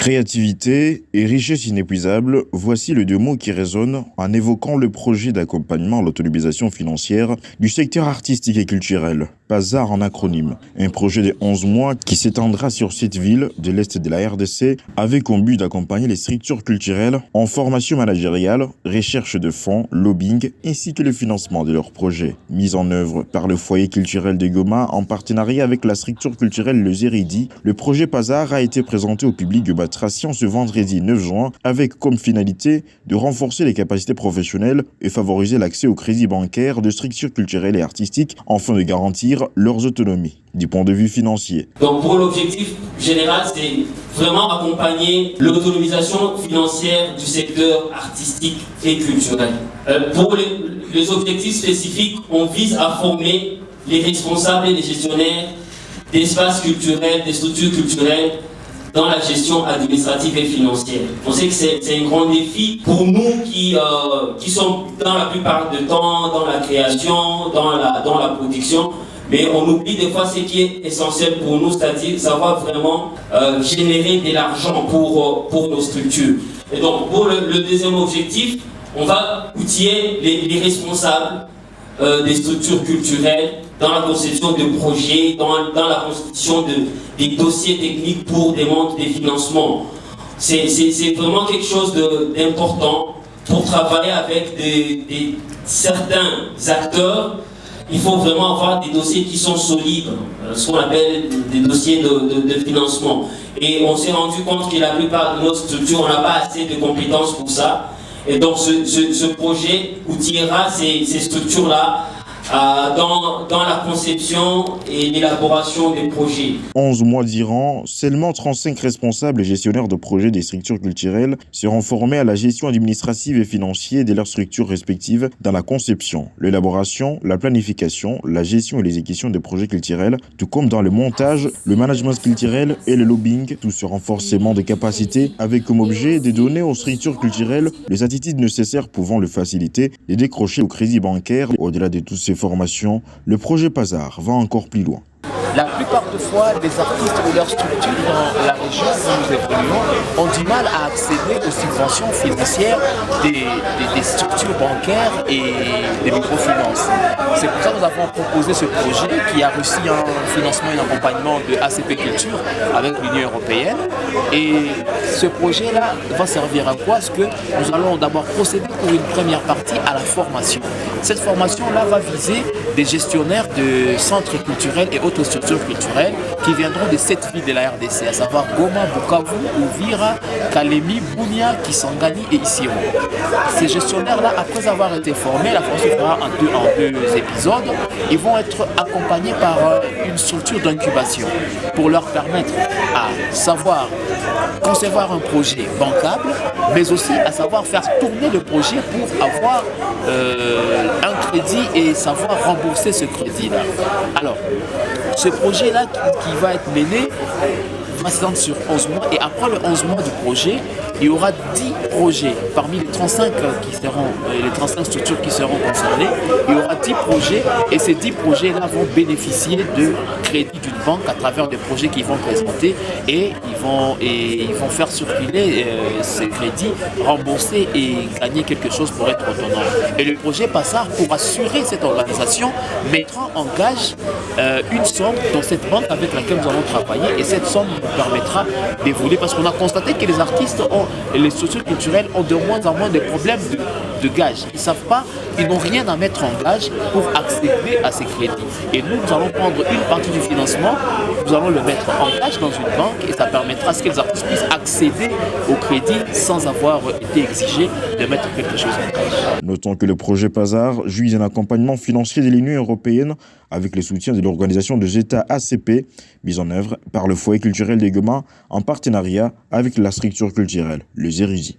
Créativité et richesse inépuisable, voici les deux mots qui résonnent en évoquant le projet d'accompagnement à l'autonomisation financière du secteur artistique et culturel, PASAR en acronyme. Un projet de 11 mois qui s'étendra sur 7 villes de l'Est de la RDC avec comme but d'accompagner les structures culturelles en formation managériale, recherche de fonds, lobbying ainsi que le financement de leurs projets. Mis en œuvre par le foyer culturel de Goma en partenariat avec la structure culturelle Le Zéridi, le projet PASAR a été présenté au public de Batracian ce vendredi 9 juin avec comme finalité de renforcer les capacités professionnelles et favoriser l'accès au crédit bancaire de structures culturelles et artistiques afin de garantir leurs autonomies du point de vue financier. Donc pour l'objectif général, c'est vraiment accompagner l'autonomisation financière du secteur artistique et culturel. Pour les objectifs spécifiques, on vise à former les responsables et les gestionnaires d'espaces culturels, des structures culturelles dans la gestion administrative et financière. On sait que c'est un grand défi pour nous qui sommes dans la plupart du temps dans la création, dans la production, mais on oublie des fois ce qui est essentiel pour nous, c'est-à-dire savoir vraiment générer de l'argent pour nos structures. Et donc pour le deuxième objectif, on va outiller les responsables des structures culturelles dans la conception de projets, dans la constitution des dossiers techniques pour des demandes de financement. C'est vraiment quelque chose d'important pour travailler avec certains acteurs. Il faut vraiment avoir des dossiers qui sont solides, ce qu'on appelle des dossiers de financement. Et on s'est rendu compte que la plupart de nos structures, on n'a pas assez de compétences pour ça. Et donc ce projet outillera ces structures-là dans la conception et l'élaboration des projets. 11 mois durant, seulement 35 responsables et gestionnaires de projets des structures culturelles seront formés à la gestion administrative et financière de leurs structures respectives dans la conception, l'élaboration, la planification, la gestion et l'exécution des projets culturels, tout comme dans le montage, le management culturel et le lobbying, tout ce renforcement de capacités avec comme objet de donner aux structures culturelles les attitudes nécessaires pouvant le faciliter et décrocher au crédit bancaire. Au-delà de toutes ces formations, le projet PASAR va encore plus loin. La plupart des fois, les artistes ou leurs structures dans la région où nous évoluons ont du mal à accéder aux subventions financières des structures bancaires et des microfinances. C'est pour ça que nous avons proposé ce projet qui a reçu un financement et un accompagnement de ACP Culture avec l'Union européenne. Et ce projet-là va servir à quoi? Parce que nous allons d'abord procéder pour une première partie à la formation. Cette formation-là va viser des gestionnaires de centres culturels et autres structures culturelles qui viendront de 7 villes de la RDC, à savoir Goma, Bukavu, Uvira, Kalemi, Bunia, Kisangani et Isiro. Ces gestionnaires-là, après avoir été formés, la formation sera en deux épisodes, ils vont être accompagnés par une structure d'incubation pour leur permettre à savoir concevoir un projet bancable, mais aussi à savoir faire tourner le projet pour avoir un crédit et savoir rembourser ce crédit-là. Alors, ce projet-là qui va être mené va s'étendre sur 11 mois et après le 11 mois du projet, il y aura 10 projets parmi les 35 structures qui seront concernées. Il y aura 10 projets et ces 10 projets-là vont bénéficier de crédits d'une banque à travers des projets qu'ils vont présenter et ils vont faire circuler ces crédits, rembourser et gagner quelque chose pour être autonome. Et le projet PASAR, pour assurer cette organisation, mettra en gage une somme dans cette banque avec laquelle nous allons travailler et cette somme nous permettra d'évoluer parce qu'on a constaté que les artistes et les structures culturelles ont de moins en moins de problèmes de gage. Ils ne savent pas, ils n'ont rien à mettre en gage pour accéder à ces crédits. Et nous allons prendre une partie du financement, nous allons le mettre en gage dans une banque et ça permettra à ce que les artistes puissent accéder au crédit sans avoir été exigés de mettre quelque chose en gage. Notons que le projet PASAR jouit d'un accompagnement financier de l'Union européenne avec le soutien de l'organisation des États ACP, mise en œuvre par le foyer culturel de Goma en partenariat avec la structure culturelle Le Zéridi.